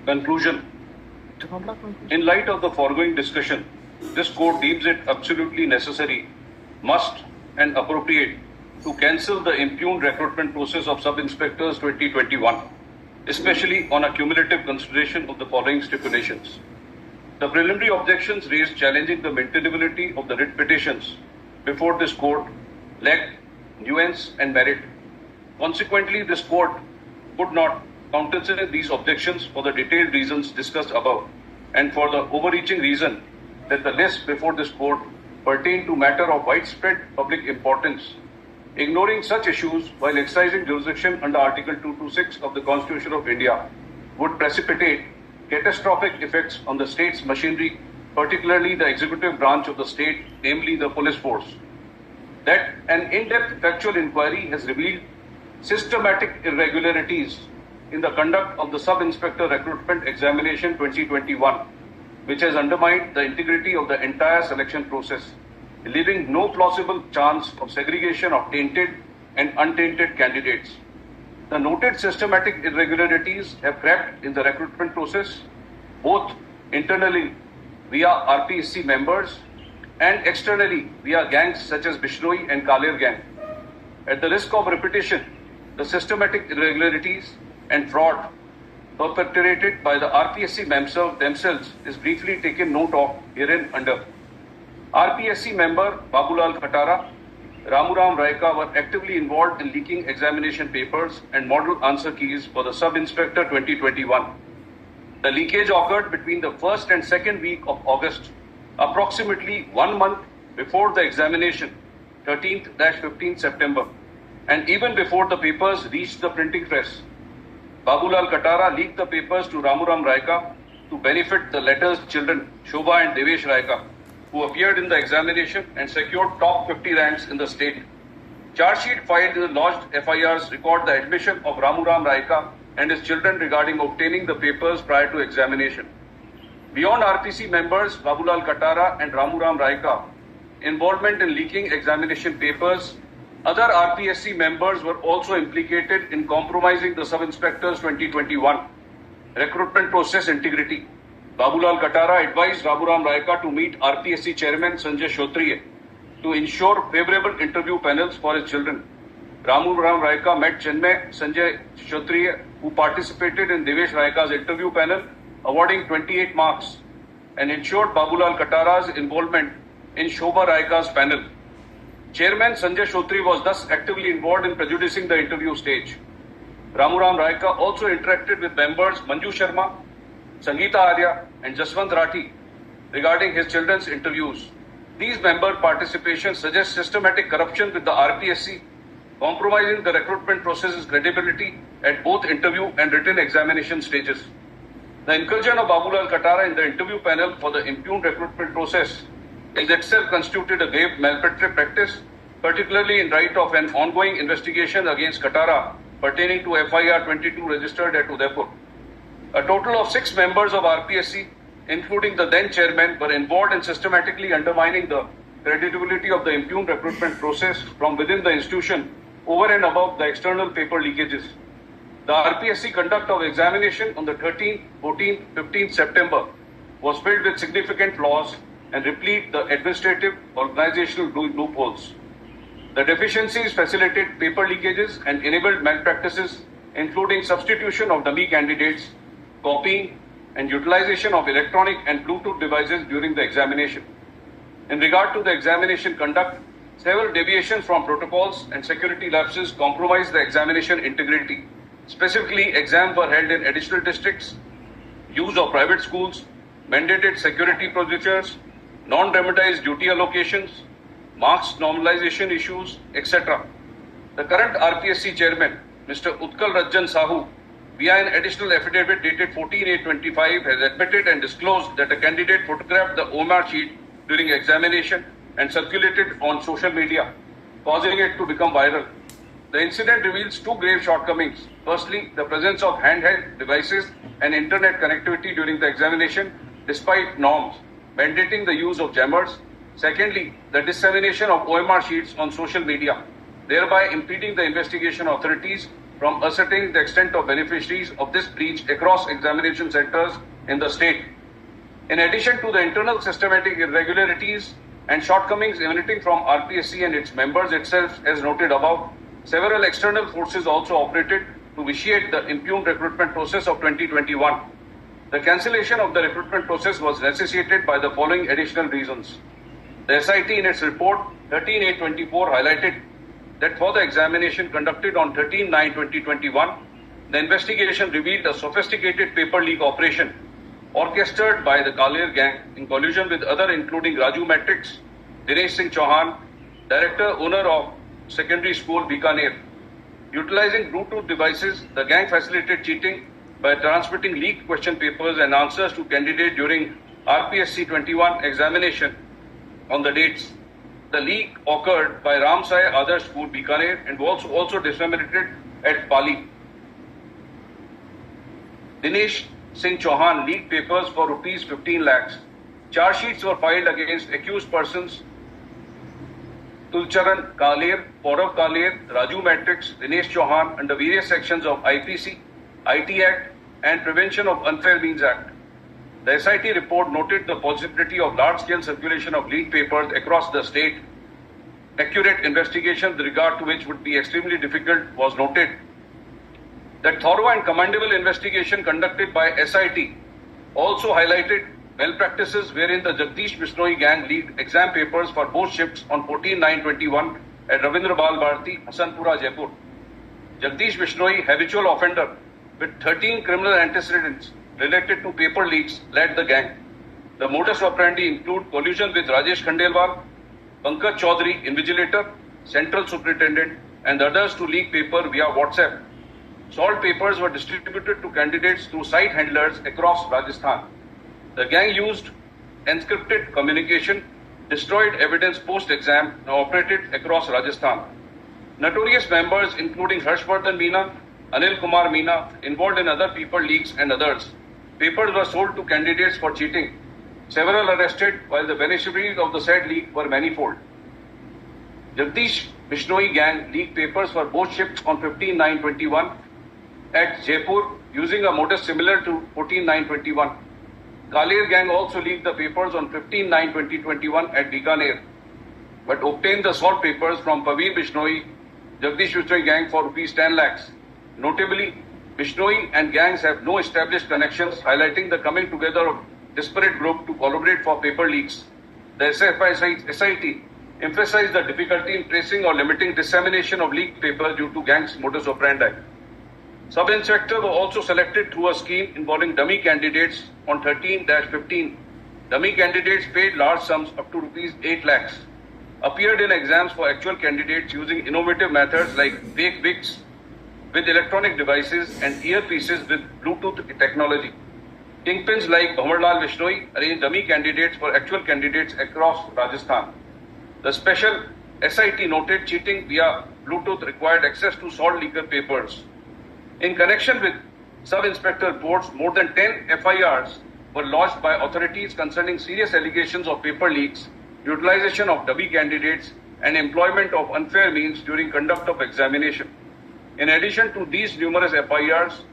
Conclusion. In light of the foregoing discussion, this court deems it absolutely necessary, must and appropriate to cancel the impugned recruitment process of Sub-Inspectors 2021, especially on a cumulative consideration of the following stipulations. The preliminary objections raised challenging the maintainability of the writ petitions before this court lacked nuance and merit. Consequently, this court could not countenance these objections for the detailed reasons discussed above and for the overreaching reason that the list before this court pertained to matter of widespread public importance. Ignoring such issues while exercising jurisdiction under Article 226 of the Constitution of India would precipitate catastrophic effects on the state's machinery, particularly the executive branch of the state, namely the police force. That an in-depth factual inquiry has revealed systematic irregularities in the conduct of the Sub-Inspector Recruitment Examination 2021, which has undermined the integrity of the entire selection process, leaving no plausible chance of segregation of tainted and untainted candidates. The noted systematic irregularities have crept in the recruitment process, both internally via rpsc members and externally via gangs such as Bishnoi and Kalir gang. At the risk of repetition, the systematic irregularities and fraud perpetrated by the rpsc themselves is briefly taken note of herein under. rpsc member Babulal Khatara, Ramuram Raika were actively involved in leaking examination papers and model answer keys for the Sub-Inspector 2021. The leakage occurred between the first and second week of August, approximately 1 month before the examination, 13th-15th September, and even before the papers reached the printing press. Babulal Khatara leaked the papers to Ramuram Raika to benefit the letter's children, Shobha and Devesh Raika, who appeared in the examination and secured top 50 ranks in the state. Charge sheet filed in the lodged FIRs record the admission of Ramuram Raika and his children regarding obtaining the papers prior to examination. Beyond RPC members Babulal Khatara and Ramuram Raika, involvement in leaking examination papers, other RPSC members were also implicated in compromising the Sub-Inspectors 2021 recruitment process integrity. Babulal Khatara advised Ramuram Raika to meet RPSC Chairman Sanjay Kshotriya to ensure favorable interview panels for his children. Ramuram Raika met Chenmay Sanjay Kshotriya, who participated in Devesh Raika's interview panel, awarding 28 marks, and ensured Babulal Khatara's involvement in Shobha Raika's panel. Chairman Sanjay Kshotriya was thus actively involved in prejudicing the interview stage. Ramuram Raika also interacted with members Manju Sharma, Sangeeta Arya and Jaswant Rathi regarding his children's interviews. These member participations suggest systematic corruption with the RPSC, compromising the recruitment process's credibility at both interview and written examination stages. The inclusion of Babulal Khatara in the interview panel for the impugned recruitment process is itself constituted a grave malpractice practice, particularly in light of an ongoing investigation against Khatara pertaining to FIR 22 registered at Udaipur. A total of 6 members of RPSC, including the then chairman, were involved in systematically undermining the credibility of the impugned recruitment process from within the institution over and above the external paper leakages. The RPSC conduct of examination on the 13th, 14th, 15th September was filled with significant flaws and replete the administrative organizational loopholes. The deficiencies facilitated paper leakages and enabled malpractices, including substitution of dummy candidates, copying, and utilization of electronic and Bluetooth devices during the examination. In regard to the examination conduct, several deviations from protocols and security lapses compromised the examination integrity. Specifically, exams were held in additional districts, use of private schools, mandated security procedures, non-dramatized duty allocations, marks normalization issues, etc. The current RPSC chairman, Mr. Utkal Ranjan Sahu, via an additional affidavit dated 14/8/25, has admitted and disclosed that a candidate photographed the OMR sheet during examination and circulated on social media, causing it to become viral. The incident reveals 2 grave shortcomings. Firstly, the presence of handheld devices and internet connectivity during the examination, despite norms mandating the use of jammers. Secondly, the dissemination of OMR sheets on social media, thereby impeding the investigation authorities from ascertaining the extent of beneficiaries of this breach across examination centers in the state. In addition to the internal systematic irregularities and shortcomings emanating from RPSC and its members itself, as noted above, several external forces also operated to vitiate the impugned recruitment process of 2021. The cancellation of the recruitment process was necessitated by the following additional reasons. The SIT in its report 13/8/24 highlighted that for the examination conducted on 13/9/2021, the investigation revealed a sophisticated paper leak operation orchestrated by the Kalir gang in collusion with other including Raju Matrix, Dinesh Singh Chauhan, director owner of secondary school Bikaner. Utilizing Bluetooth devices, the gang facilitated cheating by transmitting leaked question papers and answers to candidates during RPSC 21 examination on the dates. The leak occurred by Ramsai Adarsh School Bikaner and was also disseminated at Pali. Dinesh Singh Chauhan leaked papers for rupees 15 lakhs. Charge sheets were filed against accused persons Tulcharan Kalir, Paurav Kalir, Raju Matrix, Dinesh Chauhan under various sections of IPC, IT Act and Prevention of Unfair Means Act. The SIT report noted the possibility of large-scale circulation of leaked papers across the state. Accurate investigation with regard to which would be extremely difficult was noted. That thorough and commendable investigation conducted by SIT also highlighted malpractices wherein the Jagdish Bishnoi gang leaked exam papers for both shifts on 14/9/21 at Ravindra Bal Bharti, Hasanpura, Jaipur. Jagdish Bishnoi, habitual offender with 13 criminal antecedents related to paper leaks, led the gang. The modus operandi include collusion with Rajesh Khandelwal, Pankaj Chaudhary, invigilator, central superintendent, and others to leak paper via WhatsApp. Salt papers were distributed to candidates through site handlers across Rajasthan. The gang used encrypted communication, destroyed evidence post-exam, and operated across Rajasthan. Notorious members including Harshvardhan Meena, Anil Kumar Meena, involved in other paper leaks and others. Papers were sold to candidates for cheating. Several arrested, while the beneficiaries of the said leak were manifold. Jagdish Bishnoi gang leaked papers for both shifts on 15/9/21 at Jaipur using a modus similar to 14/9/21. Kalir gang also leaked the papers on 15/9/2021 at Bikaner, but obtained the salt papers from Pavir Bishnoi, Jagdish Bishnoi gang for rupees 10 lakhs. Notably, Bishnoi and gangs have no established connections, highlighting the coming together of disparate groups to collaborate for paper leaks. The SIT emphasized the difficulty in tracing or limiting dissemination of leaked papers due to gangs' modus operandi. Sub-inspectors were also selected through a scheme involving dummy candidates on 13/15. Dummy candidates paid large sums up to rupees 8 lakhs. Appeared in exams for actual candidates using innovative methods like fake wigs with electronic devices and earpieces with Bluetooth technology. Kingpins like Bhamarlal Vishnoi arranged dummy candidates for actual candidates across Rajasthan. The special SIT noted cheating via Bluetooth required access to salt leaker papers. In connection with sub-inspector reports, more than 10 FIRs were lodged by authorities concerning serious allegations of paper leaks, utilization of dummy candidates, and employment of unfair means during conduct of examination. In addition to these numerous FIRs,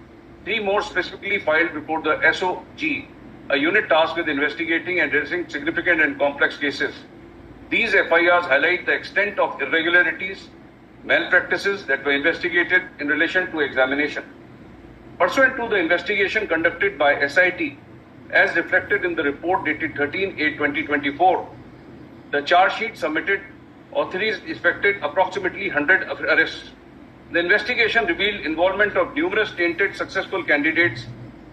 3 more specifically filed before the SOG, a unit tasked with investigating and addressing significant and complex cases. These FIRs highlight the extent of irregularities, malpractices that were investigated in relation to examination. Pursuant to the investigation conducted by SIT, as reflected in the report dated 13/8/2024, the charge sheet submitted authorities effected approximately 100 arrests. The investigation revealed involvement of numerous tainted successful candidates,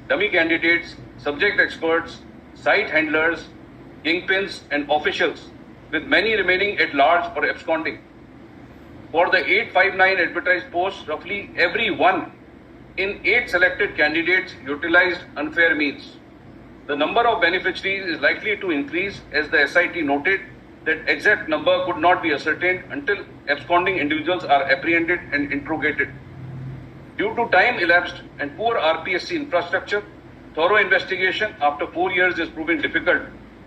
dummy candidates, subject experts, site handlers, kingpins, and officials, with many remaining at large or absconding. For the 859 advertised posts, roughly every one in 8 selected candidates utilized unfair means. The number of beneficiaries is likely to increase, as the SIT noted that exact number could not be ascertained until absconding individuals are apprehended and interrogated. Due to time elapsed and poor RPSC infrastructure, thorough investigation after 4 years is proving difficult,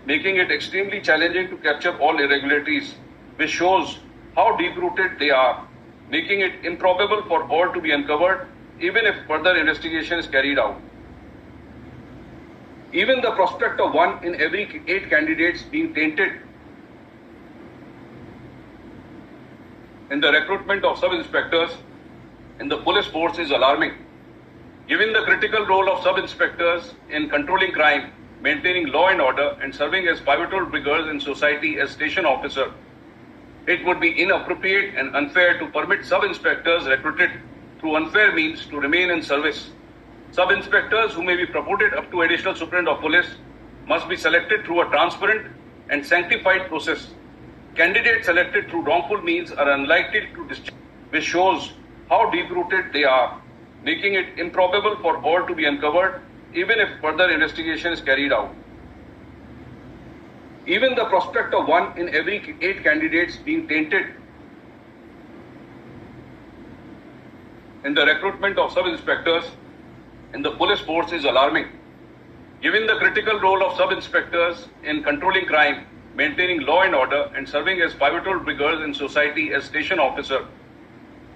making it extremely challenging to capture all irregularities, which shows how deep-rooted they are. making it improbable for all to be uncovered, even if further investigation is carried out. Even the prospect of 1 in every 8 candidates being tainted in the recruitment of sub-inspectors in the police force is alarming. Given the critical role of sub-inspectors in controlling crime, maintaining law and order, and serving as pivotal figures in society as station officer, it would be inappropriate and unfair to permit sub-inspectors recruited through unfair means to remain in service. Sub-inspectors who may be promoted up to additional superintendent of police must be selected through a transparent and sanctified process. Candidates selected through wrongful means are unlikely to discharge, which shows how deep-rooted they are, making it improbable for all to be uncovered, even if further investigation is carried out. Even the prospect of 1 in every 8 candidates being tainted in the recruitment of sub-inspectors in the police force is alarming. Given the critical role of sub-inspectors in controlling crime, maintaining law and order, and serving as pivotal figures in society as station officer,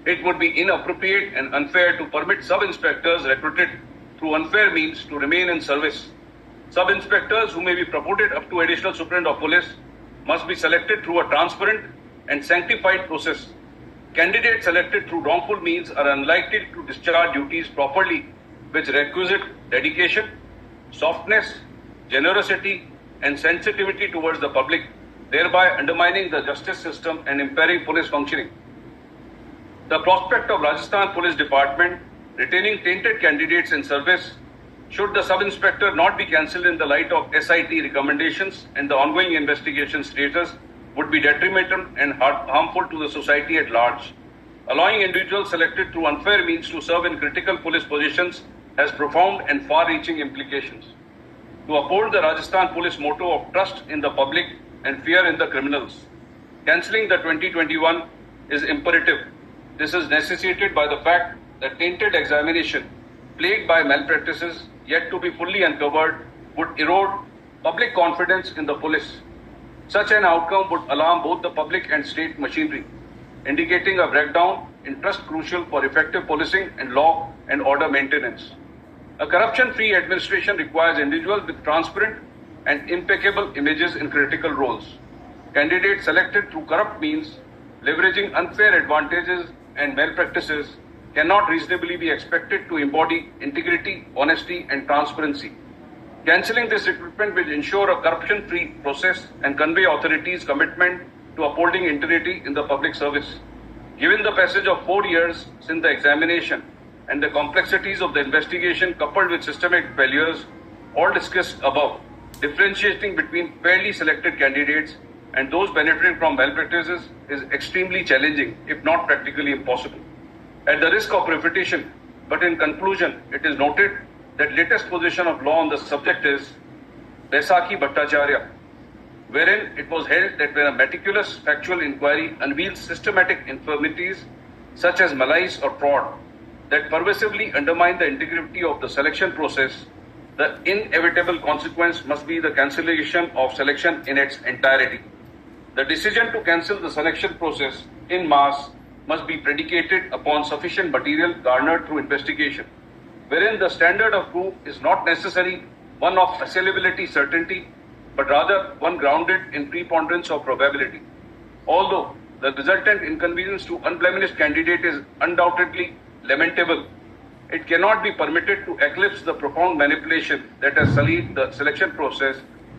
it would be inappropriate and unfair to permit sub-inspectors recruited through unfair means to remain in service. Sub-inspectors who may be promoted up to additional superintendent of police must be selected through a transparent and sanctified process. Candidates selected through wrongful means are unlikely to discharge duties properly, which requisite dedication, softness, generosity, and sensitivity towards the public, thereby undermining the justice system and impairing police functioning. The prospect of Rajasthan Police Department retaining tainted candidates in service, should the sub-inspector not be cancelled in the light of SIT recommendations and the ongoing investigation status, would be detrimental and harmful to the society at large. Allowing individuals selected through unfair means to serve in critical police positions has profound and far-reaching implications. To uphold the Rajasthan Police motto of trust in the public and fear in the criminals, cancelling the 2021 is imperative. This is necessitated by the fact that tainted examination, plagued by malpractices yet to be fully uncovered, would erode public confidence in the police. Such an outcome would alarm both the public and state machinery, indicating a breakdown in trust crucial for effective policing and law and order maintenance. A corruption-free administration requires individuals with transparent and impeccable images in critical roles. Candidates selected through corrupt means, leveraging unfair advantages and malpractices, cannot reasonably be expected to embody integrity, honesty, and transparency. Cancelling this recruitment will ensure a corruption-free process and convey authorities' commitment to upholding integrity in the public service. Given the passage of 4 years since the examination and the complexities of the investigation coupled with systemic failures, all discussed above, differentiating between fairly selected candidates and those benefiting from malpractices is extremely challenging, if not practically impossible. At the risk of repetition, but in conclusion, it is noted that latest position of law on the subject is Baisakhi Bhattacharya, wherein it was held that when a meticulous factual inquiry unveils systematic infirmities such as malice or fraud that pervasively undermine the integrity of the selection process, the inevitable consequence must be the cancellation of selection in its entirety. The decision to cancel the selection process in mass must be predicated upon sufficient material garnered through investigation, wherein the standard of proof is not necessarily one of assailability certainty, but rather one grounded in preponderance of probability. Although the resultant inconvenience to unblemished candidate is undoubtedly lamentable, it cannot be permitted to eclipse the profound manipulation that has sullied the selection process,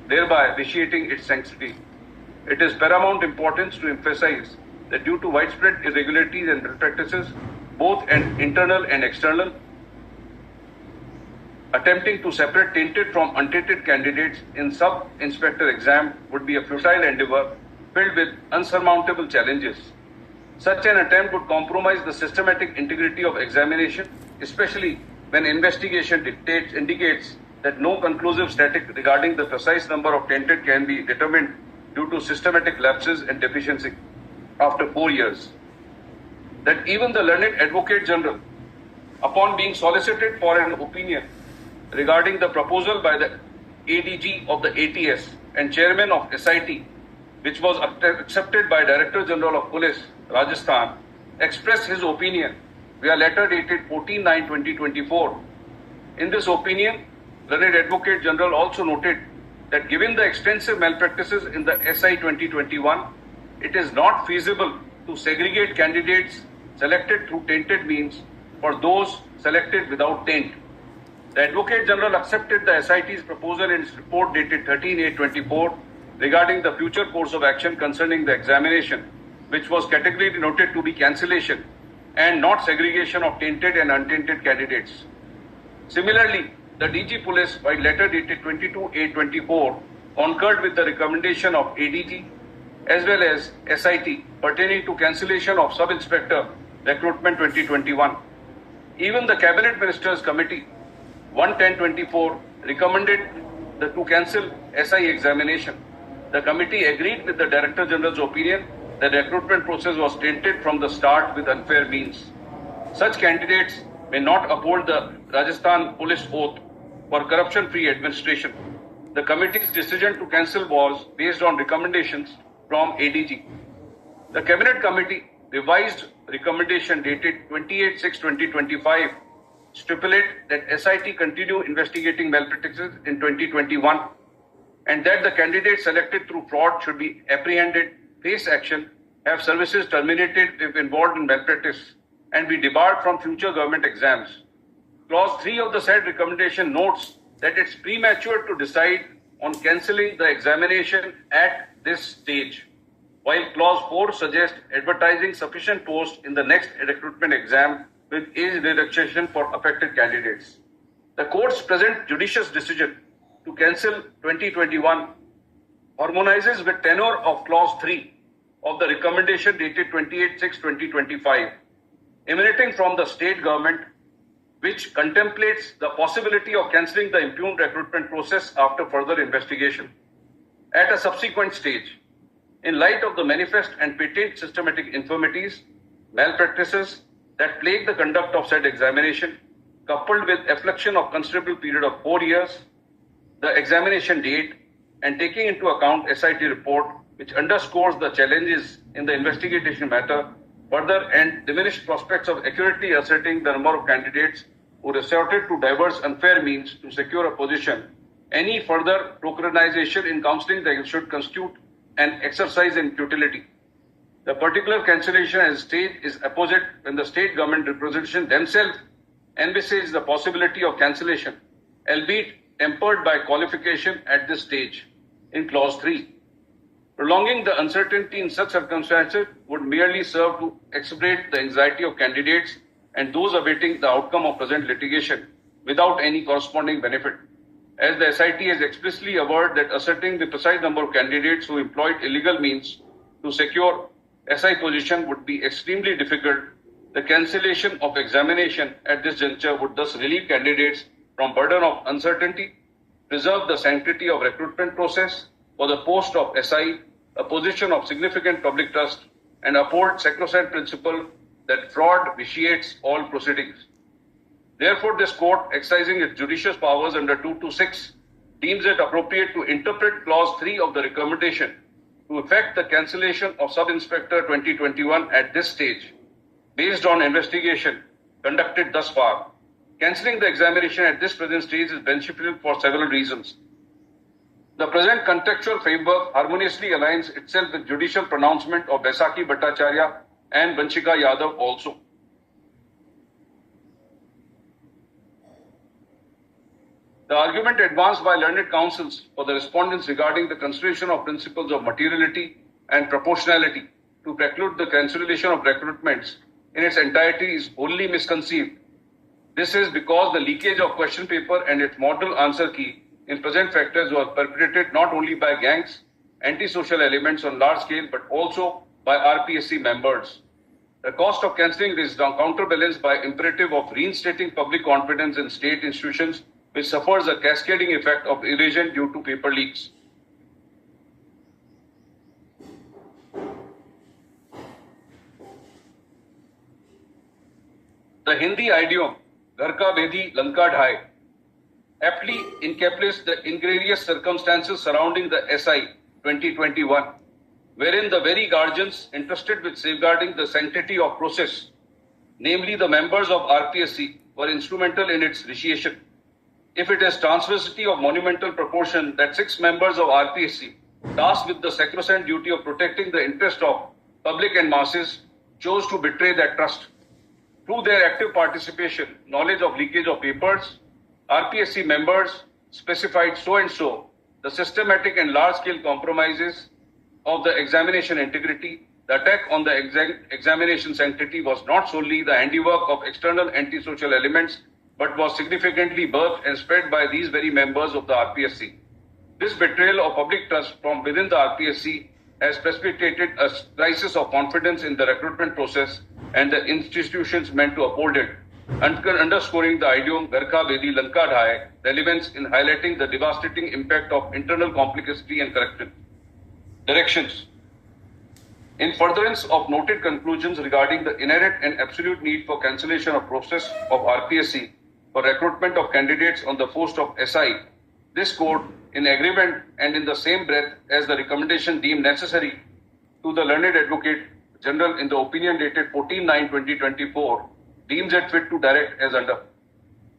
thereby vitiating its sanctity. It is paramount importance to emphasize that due to widespread irregularities and malpractices, both internal and external, attempting to separate tainted from untainted candidates in sub-inspector exam would be a futile endeavor filled with unsurmountable challenges. Such an attempt would compromise the systematic integrity of examination, especially when investigation indicates that no conclusive statistic regarding the precise number of tainted can be determined due to systematic lapses and deficiency after 4 years. That even the learned Advocate General, upon being solicited for an opinion regarding the proposal by the ADG of the ATS and Chairman of SIT, which was accepted by Director General of Police, Rajasthan, expressed his opinion via letter dated 14/9/2024. In this opinion, learned Advocate General also noted that given the extensive malpractices in the SI 2021, it is not feasible to segregate candidates selected through tainted means for those selected without taint. The Advocate General accepted the SIT's proposal in its report dated 13/8/24 regarding the future course of action concerning the examination, which was categorically noted to be cancellation and not segregation of tainted and untainted candidates. Similarly, the DG Police, by letter dated 22/8/24, concurred with the recommendation of ADG as well as SIT pertaining to cancellation of Sub-Inspector Recruitment 2021. Even the Cabinet Ministers Committee 1/10/24 recommended to cancel SI examination. The committee agreed with the Director General's opinion that the recruitment process was tainted from the start with unfair means. Such candidates may not uphold the Rajasthan police oath for corruption-free administration. The committee's decision to cancel was based on recommendations from ADG. The Cabinet Committee revised recommendation dated 28/6/2025 stipulate that SIT continue investigating malpractices in 2021 and that the candidates selected through fraud should be apprehended, face action, have services terminated if involved in malpractice, and be debarred from future government exams. Clause 3 of the said recommendation notes that it's premature to decide on cancelling the examination at this stage, while Clause 4 suggests advertising sufficient posts in the next recruitment exam with age relaxation for affected candidates. The court's present judicious decision to cancel 2021 harmonizes with tenor of Clause 3 of the recommendation dated 28/6/2025, emanating from the state government, which contemplates the possibility of cancelling the impugned recruitment process after further investigation. At a subsequent stage, in light of the manifest and patent systematic infirmities, malpractices that plague the conduct of said examination, coupled with affliction of considerable period of 4 years, the examination date, and taking into account SIT report, which underscores the challenges in the investigation matter, further and diminished prospects of accurately ascertaining the number of candidates who resorted to diverse unfair means to secure a position, any further tokenization in counselling that should constitute an exercise in futility. The particular cancellation as stage is opposite when the state government representation themselves envisage the possibility of cancellation, albeit tempered by qualification at this stage in Clause 3. Prolonging the uncertainty in such circumstances would merely serve to exacerbate the anxiety of candidates and those awaiting the outcome of present litigation without any corresponding benefit, as the SIT has explicitly averred that ascertaining the precise number of candidates who employed illegal means to secure SI position would be extremely difficult. The cancellation of examination at this juncture would thus relieve candidates from burden of uncertainty, preserve the sanctity of recruitment process for the post of SI, a position of significant public trust, and uphold sacrosanct principle that fraud vitiates all proceedings. Therefore, this court, exercising its judicious powers under 226, deems it appropriate to interpret Clause 3 of the recommendation to effect the cancellation of Sub-Inspector 2021 at this stage, based on investigation conducted thus far. Cancelling the examination at this present stage is beneficial for several reasons. The present contextual framework harmoniously aligns itself with judicial pronouncement of Baisakhi Bhattacharya and Vanshika Yadav also. The argument advanced by learned counsels for the respondents regarding the consideration of principles of materiality and proportionality to preclude the cancellation of recruitments in its entirety is wholly misconceived. This is because the leakage of question paper and its model answer key in present factors was perpetrated not only by gangs, antisocial elements on large scale, but also by rpsc members. The cost of cancelling is counterbalanced by imperative of reinstating public confidence in state institutions, which suffers a cascading effect of erosion due to paper leaks. The Hindi idiom, Ghar ka Bedhi Lanka Dhai, aptly encapsulates the egregious circumstances surrounding the SI 2021. wherein the very guardians interested with safeguarding the sanctity of process, namely the members of RPSC, were instrumental in its initiation. If it is transversity of monumental proportion that 6 members of RPSC, tasked with the sacrosanct duty of protecting the interest of public and masses, chose to betray that trust. Through their active participation, knowledge of leakage of papers, RPSC members specified so and so the systematic and large-scale compromises of the examination integrity. The attack on the examination sanctity was not solely the handiwork of external antisocial elements, but was significantly birthed and spread by these very members of the RPSC. This betrayal of public trust from within the RPSC has precipitated a crisis of confidence in the recruitment process and the institutions meant to uphold it, underscoring the idiom Garkha Bedi Lanka Dhai relevance in highlighting the devastating impact of internal complexity and corruption. Directions. In furtherance of noted conclusions regarding the inherent and absolute need for cancellation of process of RPSC for recruitment of candidates on the post of SI, this court, in agreement and in the same breath as the recommendation deemed necessary to the learned Advocate General in the opinion dated 14/9/2024, deems it fit to direct as under: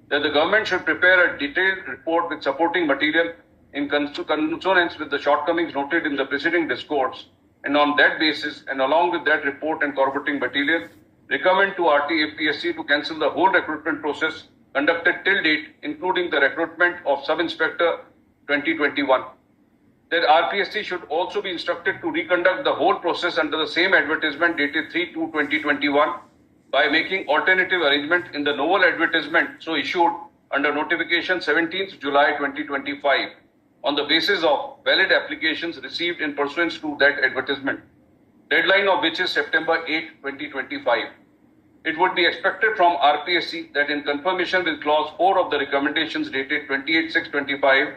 that the government should prepare a detailed report with supporting material in consonance with the shortcomings noted in the preceding discourse, and on that basis and along with that report and corroborating material, recommend to RTAPSC to cancel the whole recruitment process conducted till date, including the recruitment of Sub-Inspector 2021. That RPSC should also be instructed to reconduct the whole process under the same advertisement dated 3/2/2021 by making alternative arrangement in the novel advertisement so issued under notification 17th July 2025 on the basis of valid applications received in pursuance to that advertisement, deadline of which is September 8, 2025. It would be expected from RPSC that in confirmation with clause 4 of the recommendations dated 28/6/25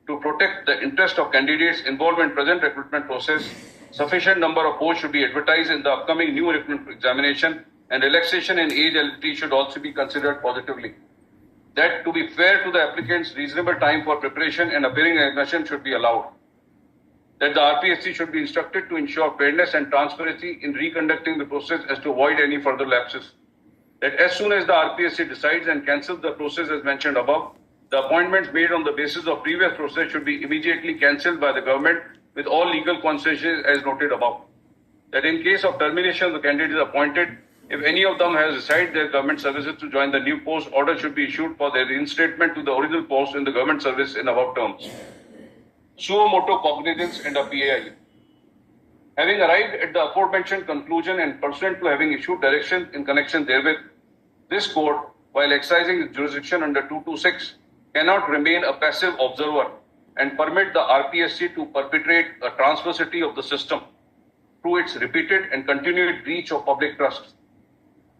to protect the interest of candidates involved in present recruitment process, sufficient number of posts should be advertised in the upcoming new recruitment examination, and relaxation in age eligibility should also be considered positively. That to be fair to the applicants, reasonable time for preparation and appearing in examination should be allowed. That the RPSC should be instructed to ensure fairness and transparency in reconducting the process as to avoid any further lapses. That as soon as the RPSC decides and cancels the process as mentioned above, the appointments made on the basis of previous process should be immediately cancelled by the government with all legal consequences as noted above. That in case of termination of the candidate appointed, if any of them has decided their government services to join the new post, order should be issued for their reinstatement to the original post in the government service in above terms. Suo motu cognizance and a PAI. Having arrived at the aforementioned conclusion and pursuant to having issued direction in connection therewith, this court, while exercising its jurisdiction under 226, cannot remain a passive observer and permit the RPSC to perpetrate a transversity of the system through its repeated and continued breach of public trust.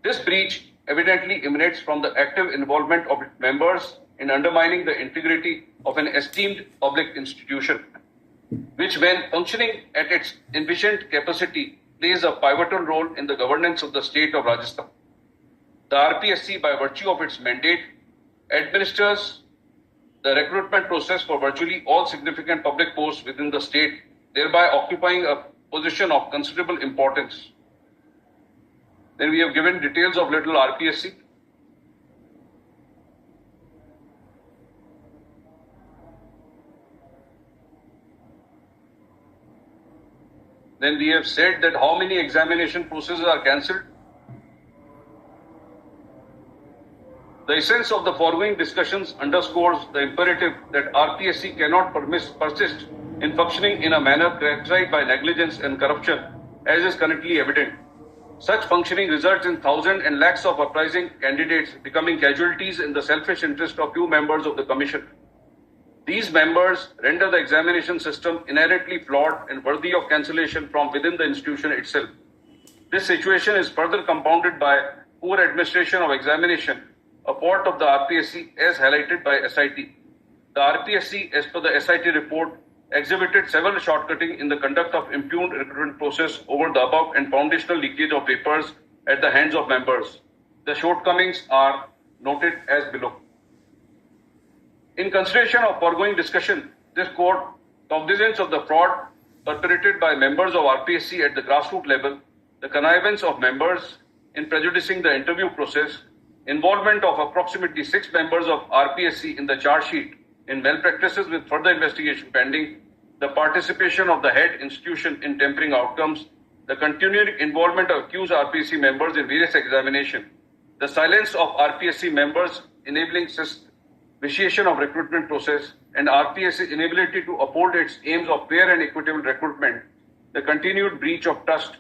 This breach evidently emanates from the active involvement of its members in undermining the integrity of an esteemed public institution, which when functioning at its envisioned capacity plays a pivotal role in the governance of the state of Rajasthan. The RPSC, by virtue of its mandate, administers the recruitment process for virtually all significant public posts within the state, thereby occupying a position of considerable importance. Then we have given details of little RPSC. Then we have said that how many examination processes are cancelled. The essence of the foregoing discussions underscores the imperative that RPSC cannot persist in functioning in a manner characterized by negligence and corruption, as is currently evident. Such functioning results in thousands and lakhs of uprising candidates becoming casualties in the selfish interest of few members of the Commission. These members render the examination system inherently flawed and worthy of cancellation from within the institution itself. This situation is further compounded by poor administration of examination, a fault of the RPSC as highlighted by SIT. The RPSC, as per the SIT report, exhibited several shortcutting in the conduct of impugned recruitment process over the above and foundational leakage of papers at the hands of members. The shortcomings are noted as below. In consideration of foregoing discussion, this court, cognizance of the fraud perpetrated by members of RPSC at the grassroots level, the connivance of members in prejudicing the interview process, involvement of approximately 6 members of RPSC in the charge sheet in malpractices with further investigation pending, the participation of the head institution in tempering outcomes, the continuing involvement of accused RPSC members in various examinations, the silence of RPSC members enabling vitiation of recruitment process, and RPSC's inability to uphold its aims of fair and equitable recruitment, the continued breach of trust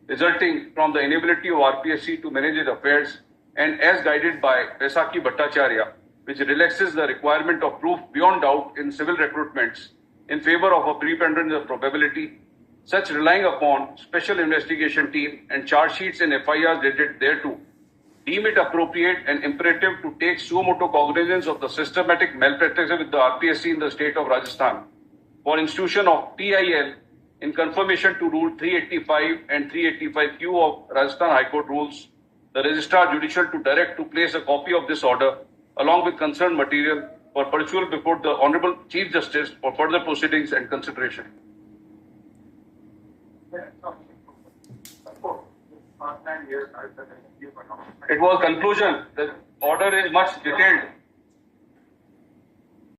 resulting from the inability of RPSC to manage its affairs, and as guided by Vaisakhi Bhattacharya, which relaxes the requirement of proof beyond doubt in civil recruitments in favor of a preponderance of probability, such relying upon special investigation team and charge sheets and FIRs related thereto, deem it appropriate and imperative to take suo motu cognizance of the systematic malpractice with the RPSC in the state of Rajasthan for institution of TIL in confirmation to Rule 385 and 385Q of Rajasthan High Court rules, the Registrar Judicial to direct to place a copy of this order along with concerned material for perusal before the Honorable Chief Justice for further proceedings and consideration. It was conclusion. The order is much detailed.